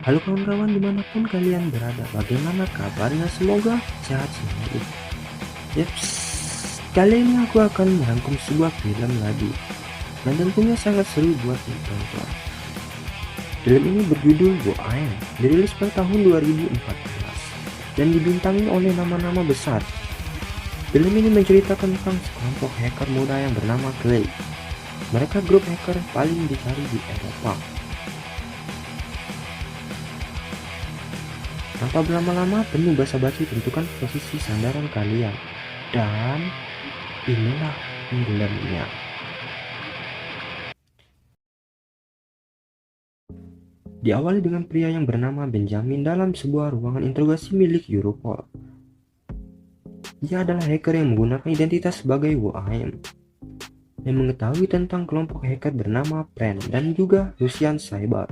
Halo kawan-kawan dimanapun kalian berada, bagaimana kabarnya? Semoga sehat selalu. Yaps, kali ini aku akan merangkum sebuah film lagi dan tentunya sangat seru buat ditonton. Film ini berjudul Go Ahead, dirilis pada tahun 2014 dan dibintangi oleh nama-nama besar. Film ini menceritakan tentang sekelompok hacker muda yang bernama Clay. Mereka grup hacker paling dicari di Eropa. Tanpa berlama-lama, penuh basa-basi, tentukan posisi sandaran kalian. Dan inilah filmnya. Diawali dengan pria yang bernama Benjamin dalam sebuah ruangan interogasi milik Europol. Dia adalah hacker yang menggunakan identitas sebagai WAM yang mengetahui tentang kelompok hacker bernama Pren dan juga Russian Cyber.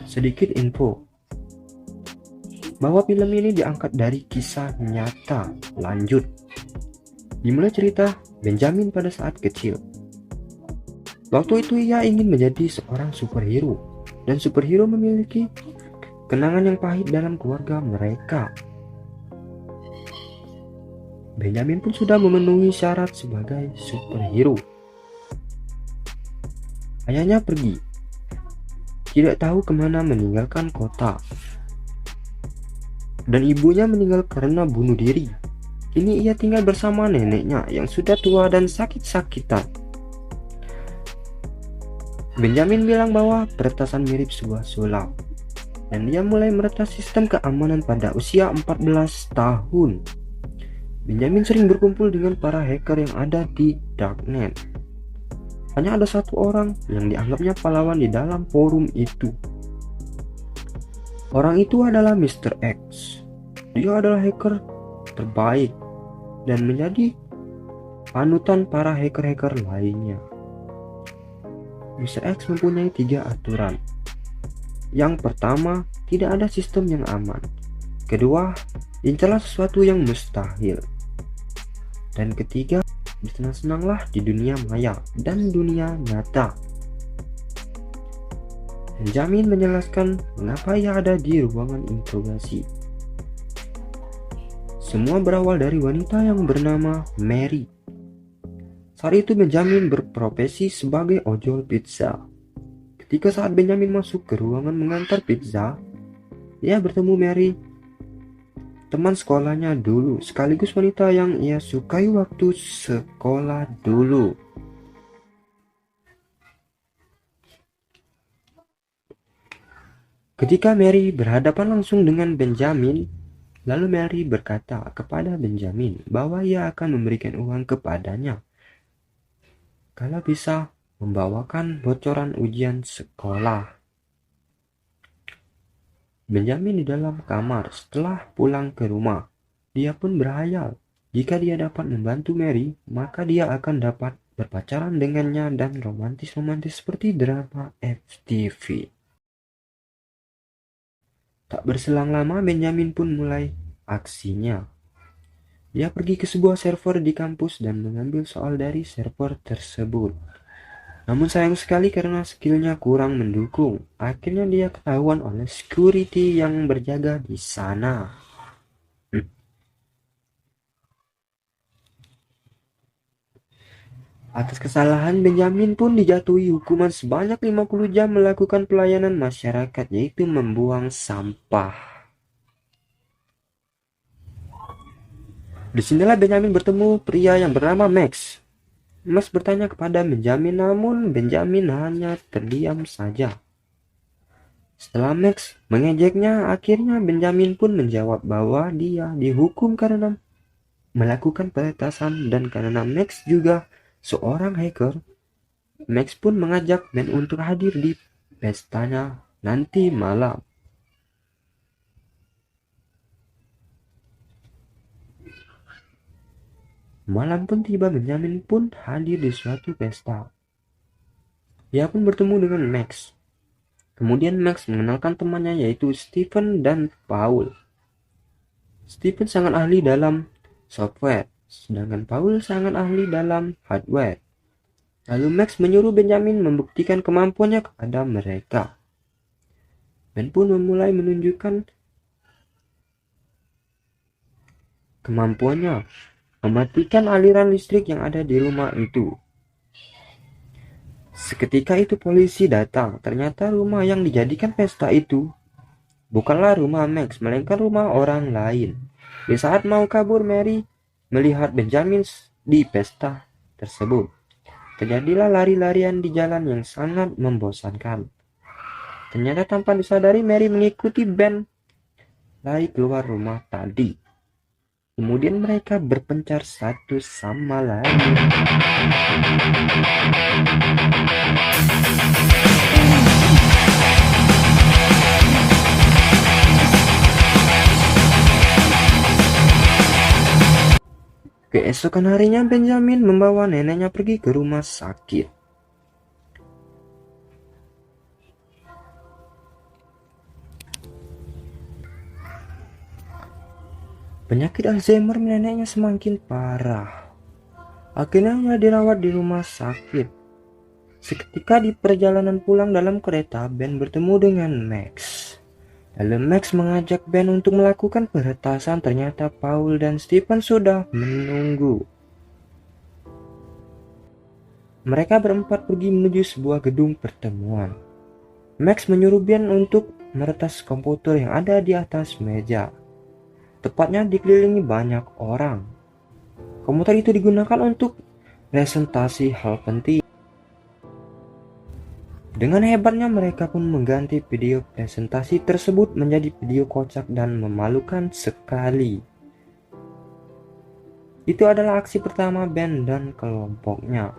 Sedikit info bahwa film ini diangkat dari kisah nyata. Lanjut. Dimulai cerita Benjamin pada saat kecil. Waktu itu ia ingin menjadi seorang superhero, dan superhero memiliki kenangan yang pahit dalam keluarga mereka. Benjamin pun sudah memenuhi syarat sebagai superhero. Ayahnya pergi, tidak tahu kemana, meninggalkan kota. Dan ibunya meninggal karena bunuh diri. Kini ia tinggal bersama neneknya yang sudah tua dan sakit-sakitan. Benjamin bilang bahwa peretasan mirip sebuah sulap, dan dia mulai meretas sistem keamanan pada usia 14 tahun. Benjamin sering berkumpul dengan para hacker yang ada di Darknet. Hanya ada satu orang yang dianggapnya pahlawan di dalam forum itu. Orang itu adalah Mr. X. Dia adalah hacker terbaik dan menjadi panutan para hacker-hacker lainnya. Mr. X mempunyai 3 aturan. Yang pertama, tidak ada sistem yang aman. Kedua, incarlah sesuatu yang mustahil. Dan ketiga, bersenang-senanglah di dunia maya dan dunia nyata. Benjamin menjelaskan mengapa ia ada di ruangan interogasi. Semua berawal dari wanita yang bernama Mary. Saat itu Benjamin berprofesi sebagai ojol pizza. Ketika saat Benjamin masuk ke ruangan mengantar pizza, ia bertemu Mary, teman sekolahnya dulu, sekaligus wanita yang ia sukai waktu sekolah dulu. Ketika Mary berhadapan langsung dengan Benjamin, lalu Mary berkata kepada Benjamin bahwa ia akan memberikan uang kepadanya kalau bisa membawakan bocoran ujian sekolah. Benjamin di dalam kamar setelah pulang ke rumah. Dia pun berhayal jika dia dapat membantu Mary, maka dia akan dapat berpacaran dengannya dan romantis-romantis seperti drama FTV. Tak berselang lama Benjamin pun mulai aksinya. Dia pergi ke sebuah server di kampus dan mengambil soal dari server tersebut. Namun sayang sekali karena skillnya kurang mendukung, akhirnya dia ketahuan oleh security yang berjaga di sana. Atas kesalahan, Benjamin pun dijatuhi hukuman sebanyak 50 jam melakukan pelayanan masyarakat, yaitu membuang sampah. Disinilah Benjamin bertemu pria yang bernama Max. Max bertanya kepada Benjamin, namun Benjamin hanya terdiam saja. Setelah Max mengejeknya, akhirnya Benjamin pun menjawab bahwa dia dihukum karena melakukan peretasan, dan karena Max juga seorang hacker, Max pun mengajak Ben untuk hadir di pestanya nanti malam. Malam pun tiba, Benjamin pun hadir di suatu pesta. Dia pun bertemu dengan Max. Kemudian Max mengenalkan temannya yaitu Stephen dan Paul. Stephen sangat ahli dalam software, sedangkan Paul sangat ahli dalam hardware. Lalu Max menyuruh Benjamin membuktikan kemampuannya kepada mereka. Ben pun memulai menunjukkan kemampuannya mematikan aliran listrik yang ada di rumah itu. Seketika itu polisi datang. Ternyata rumah yang dijadikan pesta itu bukanlah rumah Max, melainkan rumah orang lain. Di saat mau kabur, Mary melihat Benjamin di pesta tersebut. Terjadilah lari-larian di jalan yang sangat membosankan. Ternyata tanpa disadari, Mary mengikuti Ben lari keluar rumah tadi. Kemudian mereka berpencar satu sama lain. Keesokan harinya Benjamin membawa neneknya pergi ke rumah sakit. Penyakit Alzheimer neneknya semakin parah. Akhirnya ia dirawat di rumah sakit. Seketika di perjalanan pulang dalam kereta, Ben bertemu dengan Max. Lalu Max mengajak Ben untuk melakukan peretasan. Ternyata Paul dan Stephen sudah menunggu. Mereka berempat pergi menuju sebuah gedung pertemuan. Max menyuruh Ben untuk meretas komputer yang ada di atas meja. Tepatnya dikelilingi banyak orang. Komputer itu digunakan untuk presentasi hal penting. Dengan hebatnya mereka pun mengganti video presentasi tersebut menjadi video kocak dan memalukan sekali. Itu adalah aksi pertama Ben dan kelompoknya.